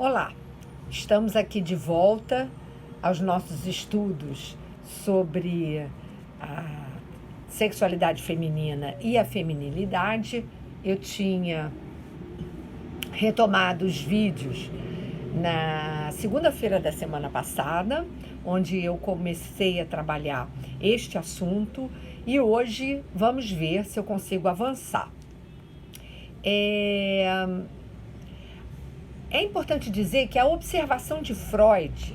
Olá, estamos aqui de volta aos nossos estudos sobre a sexualidade feminina e a feminilidade. Eu tinha retomado os vídeos na segunda-feira da semana passada, onde eu comecei a trabalhar este assunto, e hoje vamos ver se eu consigo avançar. É importante dizer que a observação de Freud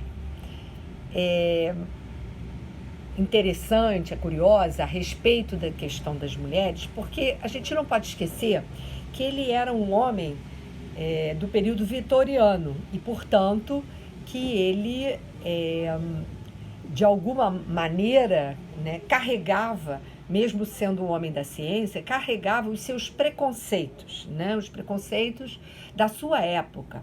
é interessante, é curiosa a respeito da questão das mulheres, porque a gente não pode esquecer que ele era um homem do período vitoriano e, portanto, que ele, de alguma maneira, né, carregava, mesmo sendo um homem da ciência, carregava os seus preconceitos, né, os preconceitos da sua época.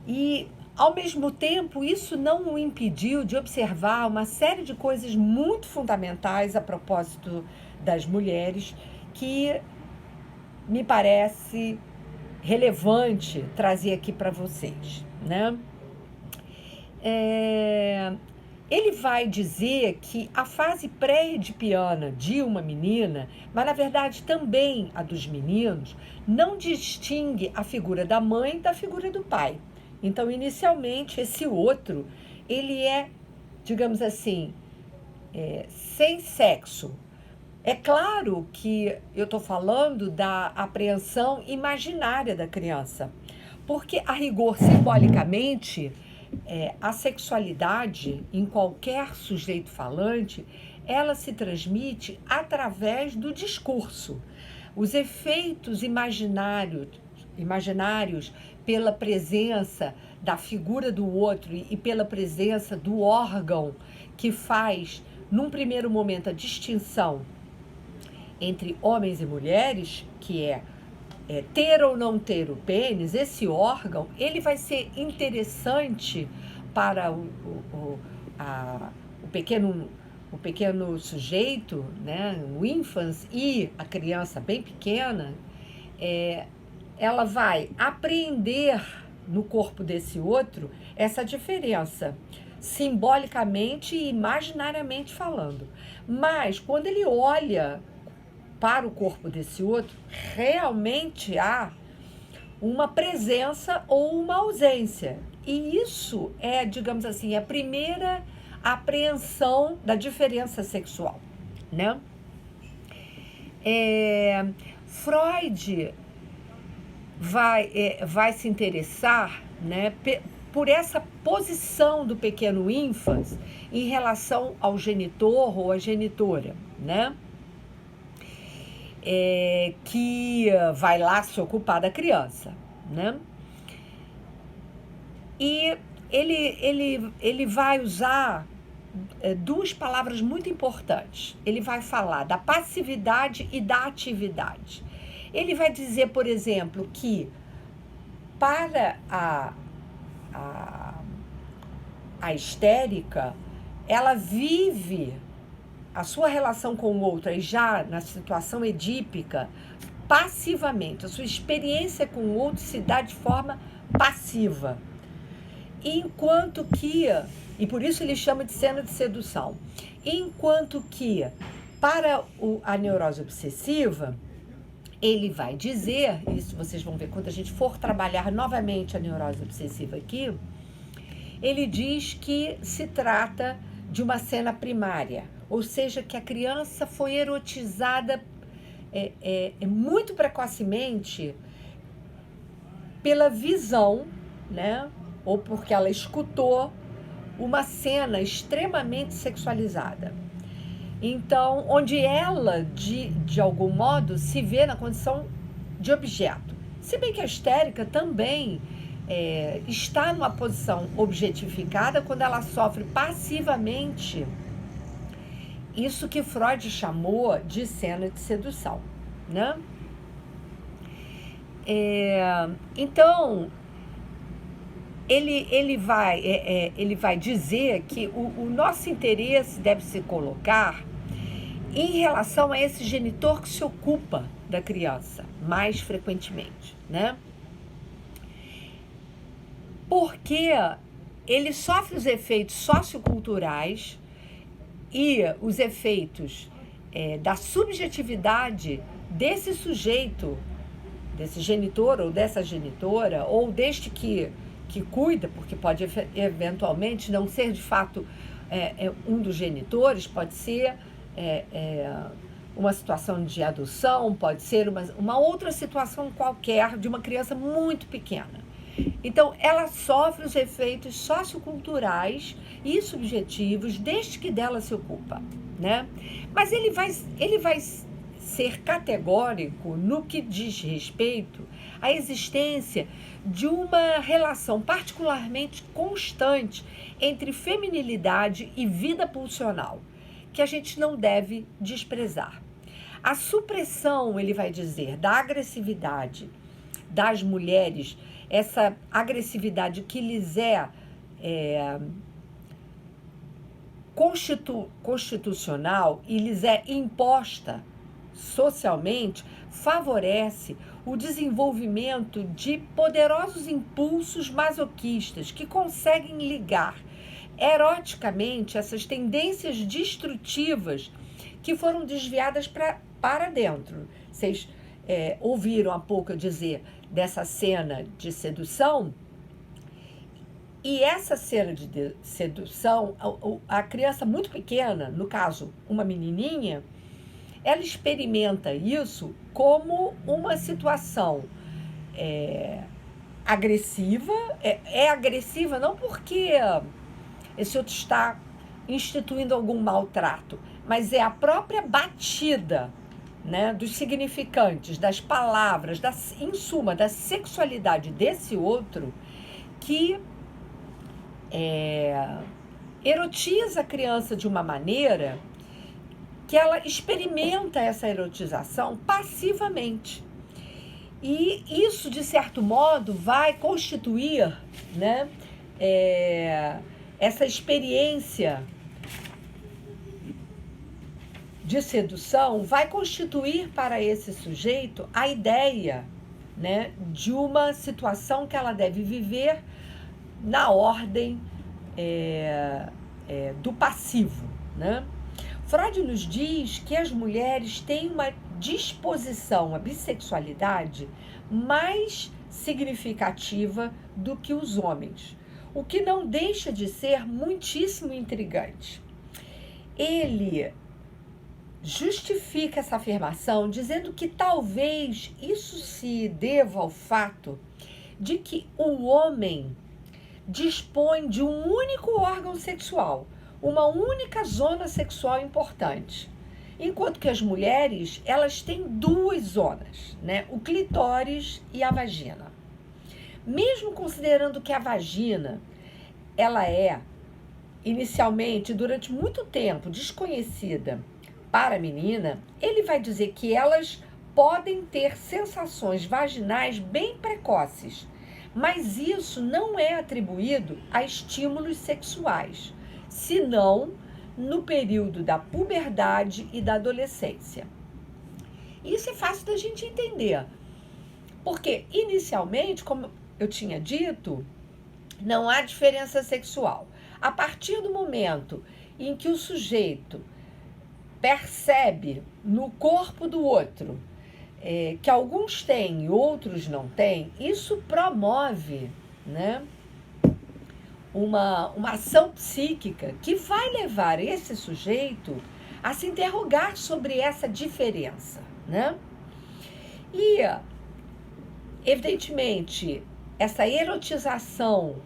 E, ao mesmo tempo, isso não o impediu de observar uma série de coisas muito fundamentais a propósito das mulheres que me parece relevante trazer aqui para vocês, né? Ele vai dizer que a fase pré-edipiana de uma menina, mas na verdade também a dos meninos, não distingue a figura da mãe da figura do pai. Então, inicialmente, esse outro, ele é, digamos assim, sem sexo. É claro que eu estou falando da apreensão imaginária da criança, porque, a rigor, simbolicamente, a sexualidade em qualquer sujeito falante, ela se transmite através do discurso. Os efeitos imaginários pela presença da figura do outro e pela presença do órgão que faz, num primeiro momento, a distinção entre homens e mulheres, que é ter ou não ter o pênis, esse órgão, ele vai ser interessante para o pequeno sujeito, né, o infans, e a criança bem pequena. Ela vai apreender no corpo desse outro essa diferença, simbolicamente e imaginariamente falando. Mas, quando ele olha para o corpo desse outro, realmente há uma presença ou uma ausência. E isso é, digamos assim, a primeira apreensão da diferença sexual, né? Freud vai se interessar, né, por essa posição do pequeno ínfant em relação ao genitor ou à genitora, né? Que vai lá se ocupar da criança, né? E ele vai usar duas palavras muito importantes. Ele vai falar da passividade e da atividade. Ele vai dizer, por exemplo, que para a histérica, ela vive a sua relação com o outro, e já na situação edípica, passivamente. A sua experiência com o outro se dá de forma passiva. Enquanto que, e por isso ele chama de cena de sedução, enquanto que para a neurose obsessiva, ele vai dizer, isso vocês vão ver quando a gente for trabalhar novamente a neurose obsessiva aqui, ele diz que se trata de uma cena primária, ou seja, que a criança foi erotizada muito precocemente pela visão, né? Ou porque ela escutou uma cena extremamente sexualizada. Então, onde ela, de algum modo, se vê na condição de objeto. Se bem que a histérica também está numa posição objetificada quando ela sofre passivamente isso que Freud chamou de cena de sedução, né? Então, ele vai dizer que o nosso interesse deve se colocar em relação a esse genitor que se ocupa da criança mais frequentemente, né? porque ele sofre os efeitos socioculturais e os efeitos da subjetividade desse sujeito, desse genitor ou dessa genitora, ou deste que cuida, porque pode eventualmente não ser de fato um dos genitores, pode ser uma situação de adoção, pode ser uma outra situação qualquer de uma criança muito pequena. Então, ela sofre os efeitos socioculturais e subjetivos desde que dela se ocupa, né? Mas ele vai ser categórico no que diz respeito à existência de uma relação particularmente constante entre feminilidade e vida pulsional, que a gente não deve desprezar. A supressão, ele vai dizer, da agressividade das mulheres, essa agressividade que lhes é constitucional e lhes é imposta socialmente, favorece o desenvolvimento de poderosos impulsos masoquistas que conseguem ligar eroticamente essas tendências destrutivas que foram desviadas para dentro. Vocês ouviram há pouco eu dizer dessa cena de sedução? E essa cena de sedução, a criança muito pequena, no caso, uma menininha, ela experimenta isso como uma situação agressiva. É agressiva não porque esse outro está instituindo algum maltrato, mas é a própria batida, né, dos significantes, das palavras, em suma, da sexualidade desse outro que erotiza a criança de uma maneira que ela experimenta essa erotização passivamente. E isso, de certo modo, vai constituir, né, essa experiência de sedução, vai constituir para esse sujeito a ideia, né, de uma situação que ela deve viver na ordem do passivo, né? Freud nos diz que as mulheres têm uma disposição à bissexualidade mais significativa do que os homens, o que não deixa de ser muitíssimo intrigante. Ele justifica essa afirmação dizendo que talvez isso se deva ao fato de que o homem dispõe de um único órgão sexual, uma única zona sexual importante, enquanto que as mulheres, elas têm duas zonas, né? O clitóris e a vagina. Mesmo considerando que a vagina, ela inicialmente, durante muito tempo, desconhecida para a menina, ele vai dizer que elas podem ter sensações vaginais bem precoces, mas isso não é atribuído a estímulos sexuais, senão no período da puberdade e da adolescência. Isso é fácil da gente entender, porque inicialmente, como eu tinha dito, não há diferença sexual. A partir do momento em que o sujeito percebe no corpo do outro que alguns têm e outros não têm, isso promove, né, uma ação psíquica que vai levar esse sujeito a se interrogar sobre essa diferença, né? E, evidentemente, essa erotização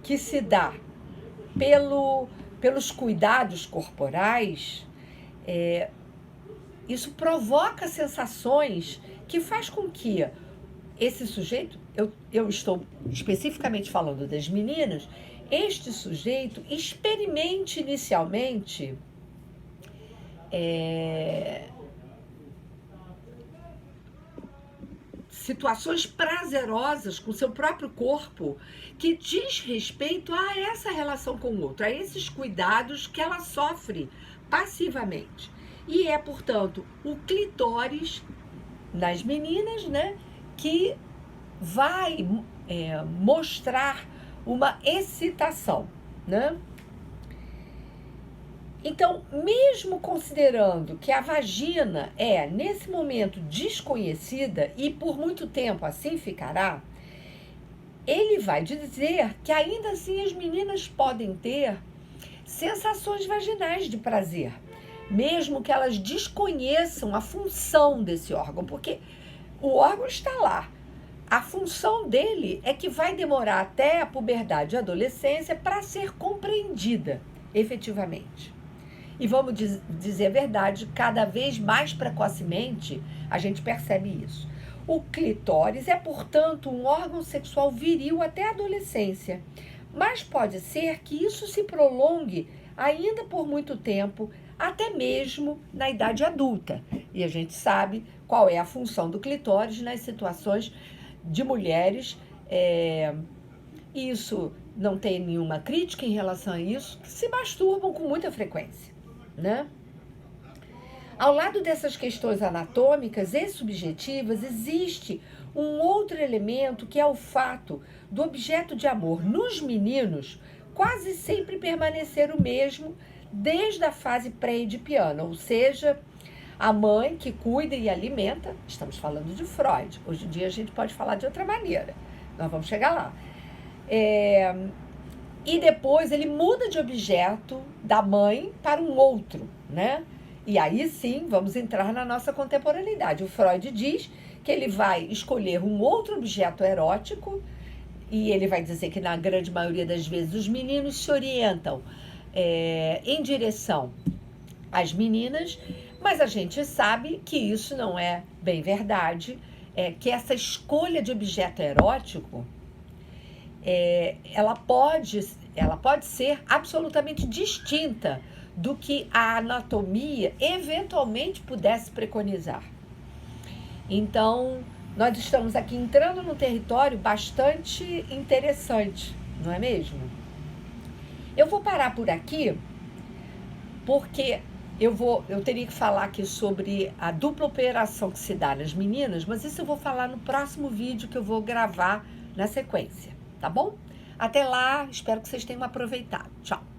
que se dá pelos cuidados corporais, isso provoca sensações que faz com que esse sujeito, eu estou especificamente falando das meninas, este sujeito experimente inicialmente situações prazerosas com seu próprio corpo que diz respeito a essa relação com o outro, a esses cuidados que ela sofre passivamente. E portanto, o clitóris nas meninas, né, que vai mostrar uma excitação, né? Então, mesmo considerando que a vagina é, nesse momento, desconhecida e por muito tempo assim ficará, ele vai dizer que ainda assim as meninas podem ter sensações vaginais de prazer, mesmo que elas desconheçam a função desse órgão, porque o órgão está lá. A função dele é que vai demorar até a puberdade e a adolescência para ser compreendida efetivamente. E vamos dizer a verdade, cada vez mais precocemente a gente percebe isso. O clitóris é, portanto, um órgão sexual viril até a adolescência, mas pode ser que isso se prolongue ainda por muito tempo, até mesmo na idade adulta. E a gente sabe qual é a função do clitóris nas situações de mulheres. Isso não tem nenhuma crítica em relação a isso, que se masturbam com muita frequência, né? Ao lado dessas questões anatômicas e subjetivas, existe um outro elemento que é o fato do objeto de amor nos meninos quase sempre permanecer o mesmo desde a fase pré-edipiana, ou seja, a mãe que cuida e alimenta. Estamos falando de Freud. Hoje em dia a gente pode falar de outra maneira. Nós vamos chegar lá. E depois ele muda de objeto da mãe para um outro, né? E aí sim, vamos entrar na nossa contemporaneidade. O Freud diz que ele vai escolher um outro objeto erótico e ele vai dizer que na grande maioria das vezes os meninos se orientam em direção às meninas, mas a gente sabe que isso não é bem verdade, que essa escolha de objeto erótico ela pode ser absolutamente distinta do que a anatomia eventualmente pudesse preconizar. Então, nós estamos aqui entrando num território bastante interessante, não é mesmo? Eu vou parar por aqui, porque eu teria que falar aqui sobre a dupla operação que se dá nas meninas, mas isso eu vou falar no próximo vídeo que eu vou gravar na sequência, tá bom? Até lá, espero que vocês tenham aproveitado. Tchau!